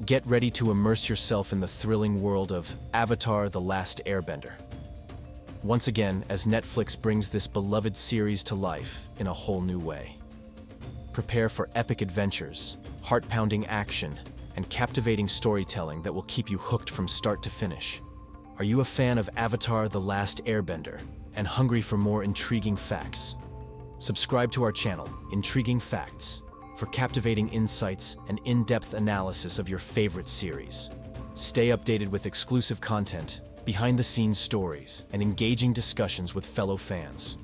Get ready to immerse yourself in the thrilling world of Avatar: The Last Airbender. Once again, as Netflix brings this beloved series to life in a whole new way. Prepare for epic adventures, heart-pounding action, and captivating storytelling that will keep you hooked from start to finish. Are you a fan of Avatar: The Last Airbender and hungry for more intriguing facts? Subscribe to our channel, Intriguing Facts, for captivating insights and in-depth analysis of your favorite series. Stay updated with exclusive content, behind-the-scenes stories, and engaging discussions with fellow fans.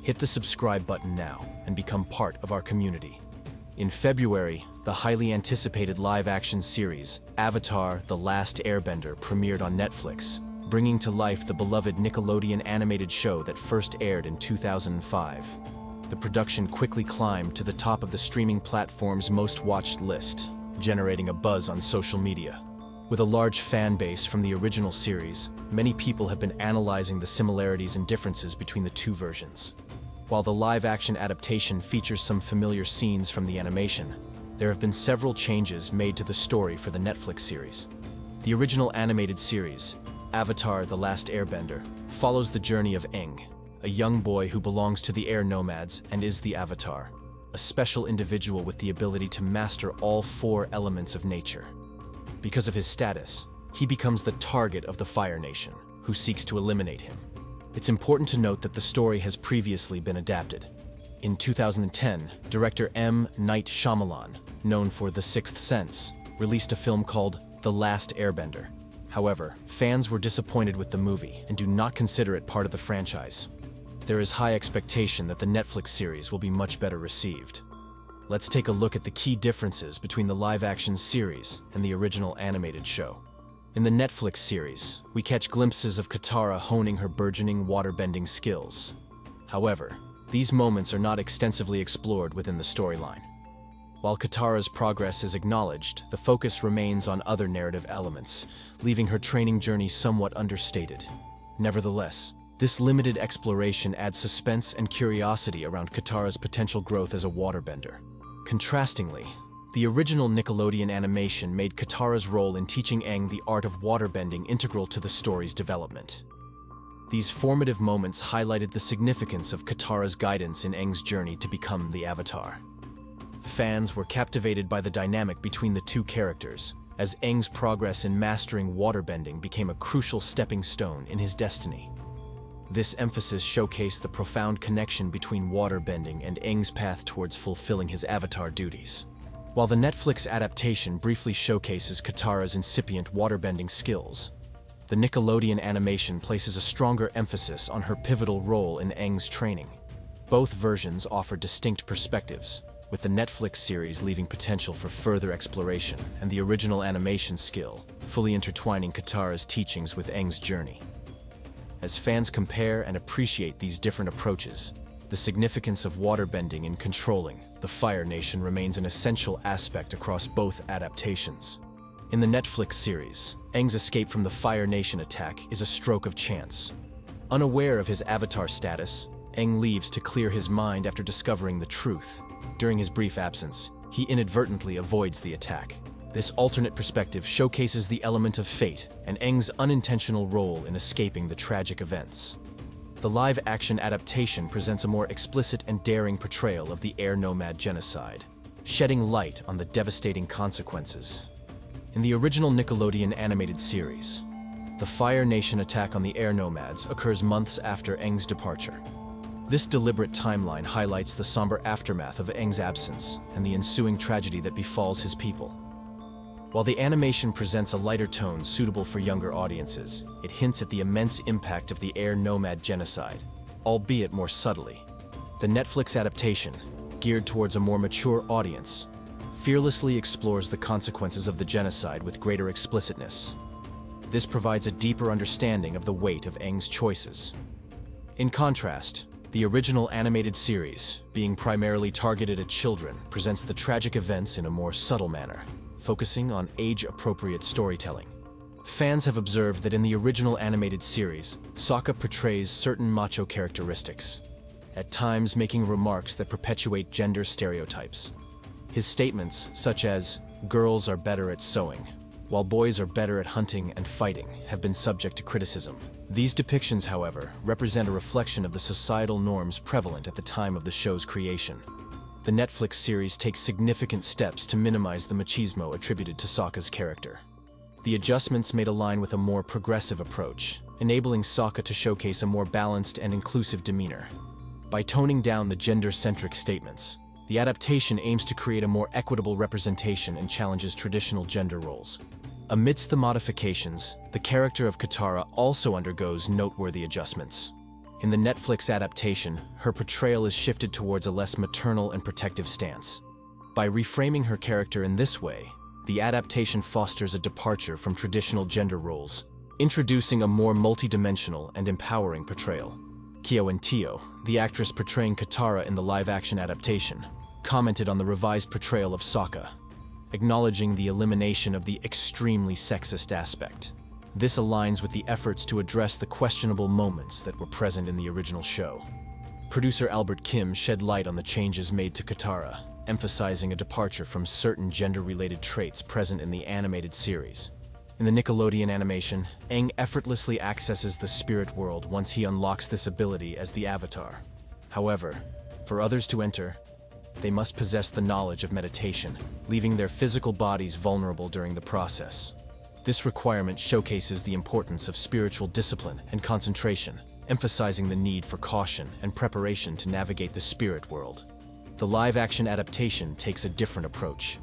Hit the subscribe button now and become part of our community. In February, the highly anticipated live-action series, Avatar: The Last Airbender, premiered on Netflix, bringing to life the beloved Nickelodeon animated show that first aired in 2005. The production quickly climbed to the top of the streaming platform's most-watched list, generating a buzz on social media. With a large fan base from the original series, many people have been analyzing the similarities and differences between the two versions. While the live-action adaptation features some familiar scenes from the animation, there have been several changes made to the story for the Netflix series. The original animated series, Avatar: The Last Airbender, follows the journey of Aang, a young boy who belongs to the air nomads and is the Avatar, a special individual with the ability to master all four elements of nature. Because of his status, he becomes the target of the Fire Nation, who seeks to eliminate him. It's important to note that the story has previously been adapted. In 2010, director M. Night Shyamalan, known for The Sixth Sense, released a film called The Last Airbender. However, fans were disappointed with the movie and do not consider it part of the franchise. There is high expectation that the Netflix series will be much better received. Let's take a look at the key differences between the live-action series and the original animated show. In the Netflix series, we catch glimpses of Katara honing her burgeoning waterbending skills. However, these moments are not extensively explored within the storyline. While Katara's progress is acknowledged, the focus remains on other narrative elements, leaving her training journey somewhat understated. Nevertheless, this limited exploration adds suspense and curiosity around Katara's potential growth as a waterbender. Contrastingly, the original Nickelodeon animation made Katara's role in teaching Aang the art of waterbending integral to the story's development. These formative moments highlighted the significance of Katara's guidance in Aang's journey to become the Avatar. Fans were captivated by the dynamic between the two characters, as Aang's progress in mastering waterbending became a crucial stepping stone in his destiny. This emphasis showcased the profound connection between waterbending and Aang's path towards fulfilling his Avatar duties. While the Netflix adaptation briefly showcases Katara's incipient waterbending skills, the Nickelodeon animation places a stronger emphasis on her pivotal role in Aang's training. Both versions offer distinct perspectives, with the Netflix series leaving potential for further exploration and the original animation skill fully intertwining Katara's teachings with Aang's journey. As fans compare and appreciate these different approaches, the significance of waterbending in controlling the Fire Nation remains an essential aspect across both adaptations. In the Netflix series, Aang's escape from the Fire Nation attack is a stroke of chance. Unaware of his Avatar status, Aang leaves to clear his mind after discovering the truth. During his brief absence, he inadvertently avoids the attack. This alternate perspective showcases the element of fate and Aang's unintentional role in escaping the tragic events. The live-action adaptation presents a more explicit and daring portrayal of the air nomad genocide, shedding light on the devastating consequences. In the original Nickelodeon animated series, the Fire Nation attack on the air nomads occurs months after Aang's departure. This deliberate timeline highlights the somber aftermath of Aang's absence and the ensuing tragedy that befalls his people. While the animation presents a lighter tone suitable for younger audiences, it hints at the immense impact of the air nomad genocide, albeit more subtly. The Netflix adaptation, geared towards a more mature audience, fearlessly explores the consequences of the genocide with greater explicitness. This provides a deeper understanding of the weight of Aang's choices. In contrast, the original animated series, being primarily targeted at children, presents the tragic events in a more subtle manner, focusing on age-appropriate storytelling. Fans have observed that in the original animated series, Sokka portrays certain macho characteristics, at times making remarks that perpetuate gender stereotypes. His statements, such as, "girls are better at sewing," while boys are better at hunting and fighting, have been subject to criticism. These depictions, however, represent a reflection of the societal norms prevalent at the time of the show's creation. The Netflix series takes significant steps to minimize the machismo attributed to Sokka's character. The adjustments made align with a more progressive approach, enabling Sokka to showcase a more balanced and inclusive demeanor. By toning down the gender-centric statements, the adaptation aims to create a more equitable representation and challenges traditional gender roles. Amidst the modifications, the character of Katara also undergoes noteworthy adjustments. In the Netflix adaptation, her portrayal is shifted towards a less maternal and protective stance. By reframing her character in this way, the adaptation fosters a departure from traditional gender roles, introducing a more multidimensional and empowering portrayal. Kyo and Tio, the actress portraying Katara in the live-action adaptation, commented on the revised portrayal of Sokka, acknowledging the elimination of the extremely sexist aspect. This aligns with the efforts to address the questionable moments that were present in the original show. Producer Albert Kim shed light on the changes made to Katara, emphasizing a departure from certain gender-related traits present in the animated series. In the Nickelodeon animation, Aang effortlessly accesses the spirit world once he unlocks this ability as the Avatar. However, for others to enter, they must possess the knowledge of meditation, leaving their physical bodies vulnerable during the process. This requirement showcases the importance of spiritual discipline and concentration, emphasizing the need for caution and preparation to navigate the spirit world. The live-action adaptation takes a different approach.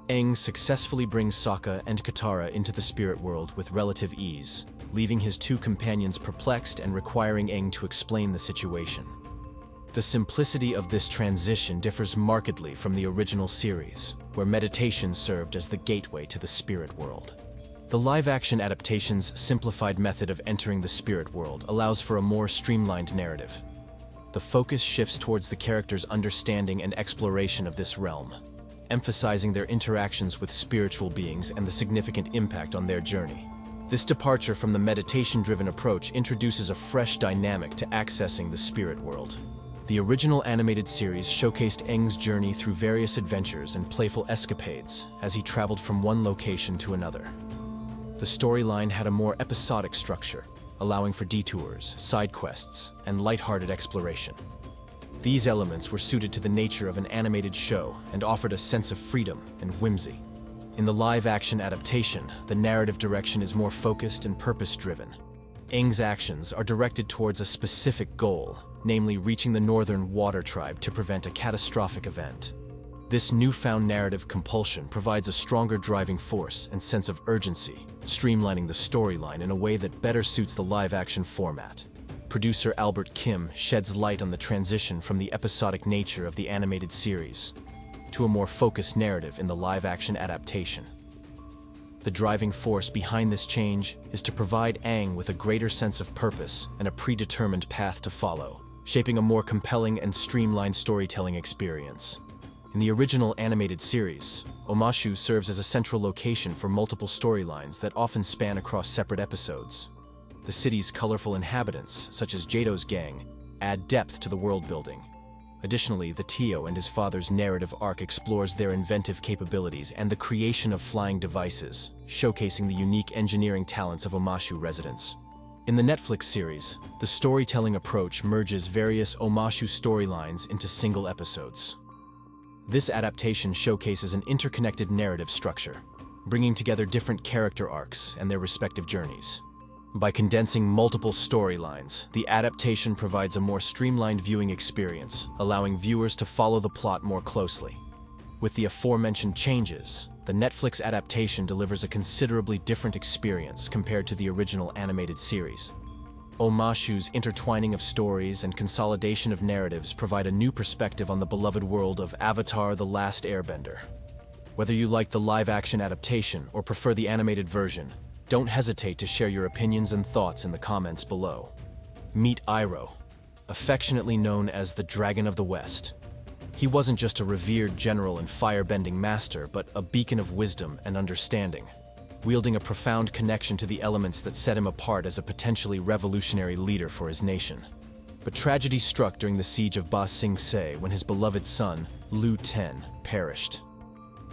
Aang successfully brings Sokka and Katara into the spirit world with relative ease, leaving his two companions perplexed and requiring Aang to explain the situation. The simplicity of this transition differs markedly from the original series, where meditation served as the gateway to the spirit world. The live-action adaptation's simplified method of entering the spirit world allows for a more streamlined narrative. The focus shifts towards the characters' understanding and exploration of this realm, emphasizing their interactions with spiritual beings and the significant impact on their journey. This departure from the meditation-driven approach introduces a fresh dynamic to accessing the spirit world. The original animated series showcased Aang's journey through various adventures and playful escapades as he traveled from one location to another. The storyline had a more episodic structure, allowing for detours, side quests, and lighthearted exploration. These elements were suited to the nature of an animated show and offered a sense of freedom and whimsy. In the live-action adaptation, the narrative direction is more focused and purpose-driven. Aang's actions are directed towards a specific goal, namely reaching the Northern Water Tribe to prevent a catastrophic event. This newfound narrative compulsion provides a stronger driving force and sense of urgency, streamlining the storyline in a way that better suits the live-action format. Producer Albert Kim sheds light on the transition from the episodic nature of the animated series to a more focused narrative in the live-action adaptation. The driving force behind this change is to provide Aang with a greater sense of purpose and a predetermined path to follow, shaping a more compelling and streamlined storytelling experience. In the original animated series, Omashu serves as a central location for multiple storylines that often span across separate episodes. The city's colorful inhabitants, such as Jado's gang, add depth to the world building. Additionally, the Tio and his father's narrative arc explores their inventive capabilities and the creation of flying devices, showcasing the unique engineering talents of Omashu residents. In the Netflix series, the storytelling approach merges various Omashu storylines into single episodes. This adaptation showcases an interconnected narrative structure, bringing together different character arcs and their respective journeys. By condensing multiple storylines, the adaptation provides a more streamlined viewing experience, allowing viewers to follow the plot more closely. With the aforementioned changes, the Netflix adaptation delivers a considerably different experience compared to the original animated series. Omashu's intertwining of stories and consolidation of narratives provide a new perspective on the beloved world of Avatar: The Last Airbender. Whether you like the live-action adaptation or prefer the animated version, don't hesitate to share your opinions and thoughts in the comments below. Meet Iroh, affectionately known as the Dragon of the West. He wasn't just a revered general and fire-bending master, but a beacon of wisdom and understanding, wielding a profound connection to the elements that set him apart as a potentially revolutionary leader for his nation. But tragedy struck during the siege of Ba Sing Se when his beloved son, Lu Ten, perished.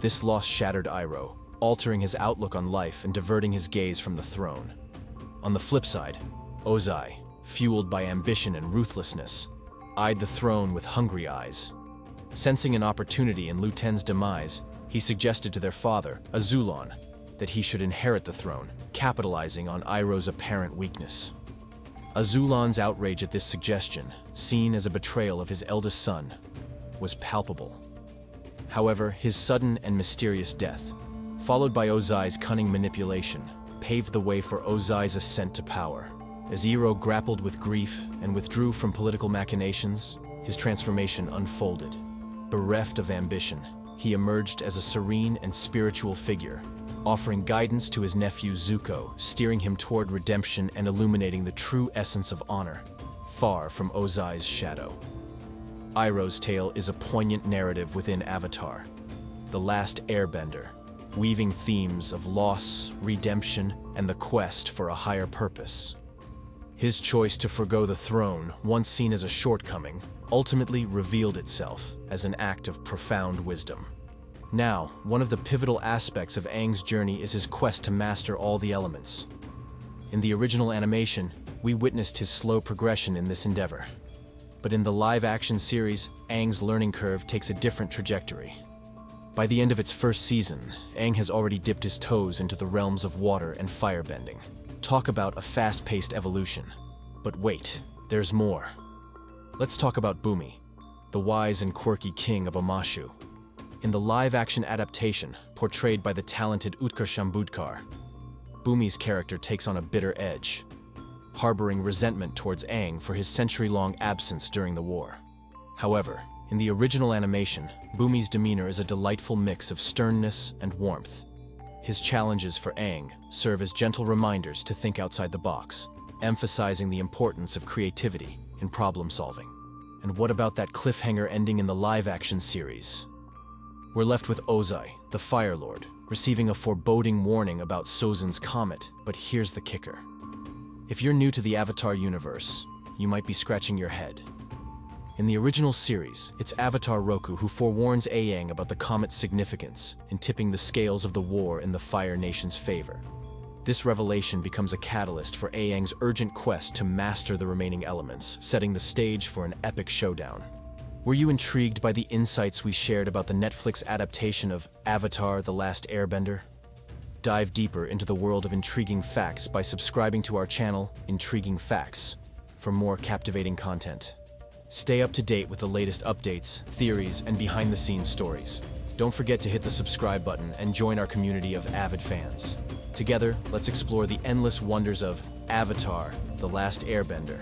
This loss shattered Iroh, altering his outlook on life and diverting his gaze from the throne. On the flip side, Ozai, fueled by ambition and ruthlessness, eyed the throne with hungry eyes. Sensing an opportunity in Liu Ten's demise, he suggested to their father, Azulon, that he should inherit the throne, capitalizing on Iroh's apparent weakness. Azulon's outrage at this suggestion, seen as a betrayal of his eldest son, was palpable. However, his sudden and mysterious death, followed by Ozai's cunning manipulation, paved the way for Ozai's ascent to power. As Iroh grappled with grief and withdrew from political machinations, his transformation unfolded. Bereft of ambition, he emerged as a serene and spiritual figure, offering guidance to his nephew Zuko, steering him toward redemption and illuminating the true essence of honor, far from Ozai's shadow. Iroh's tale is a poignant narrative within Avatar, The Last Airbender, weaving themes of loss, redemption, and the quest for a higher purpose. His choice to forgo the throne, once seen as a shortcoming, ultimately revealed itself as an act of profound wisdom. Now, one of the pivotal aspects of Aang's journey is his quest to master all the elements. In the original animation, we witnessed his slow progression in this endeavor. But in the live-action series, Aang's learning curve takes a different trajectory. By the end of its first season, Aang has already dipped his toes into the realms of water and firebending. Talk about a fast-paced evolution. But wait, there's more. Let's talk about Bumi, the wise and quirky king of Omashu. In the live-action adaptation, portrayed by the talented Utkarsh Ambudkar, Bumi's character takes on a bitter edge, harboring resentment towards Aang for his century-long absence during the war. However, in the original animation, Bumi's demeanor is a delightful mix of sternness and warmth. His challenges for Aang serve as gentle reminders to think outside the box, emphasizing the importance of creativity in problem-solving. And what about that cliffhanger ending in the live-action series? We're left with Ozai, the Fire Lord, receiving a foreboding warning about Sozin's comet, but here's the kicker. If you're new to the Avatar universe, you might be scratching your head. In the original series, it's Avatar Roku who forewarns Aang about the comet's significance in tipping the scales of the war in the Fire Nation's favor. This revelation becomes a catalyst for Aang's urgent quest to master the remaining elements, setting the stage for an epic showdown. Were you intrigued by the insights we shared about the Netflix adaptation of Avatar: The Last Airbender? Dive deeper into the world of intriguing facts by subscribing to our channel, Intriguing Facts, for more captivating content. Stay up to date with the latest updates, theories, and behind-the-scenes stories. Don't forget to hit the subscribe button and join our community of avid fans. Together, let's explore the endless wonders of Avatar: The Last Airbender.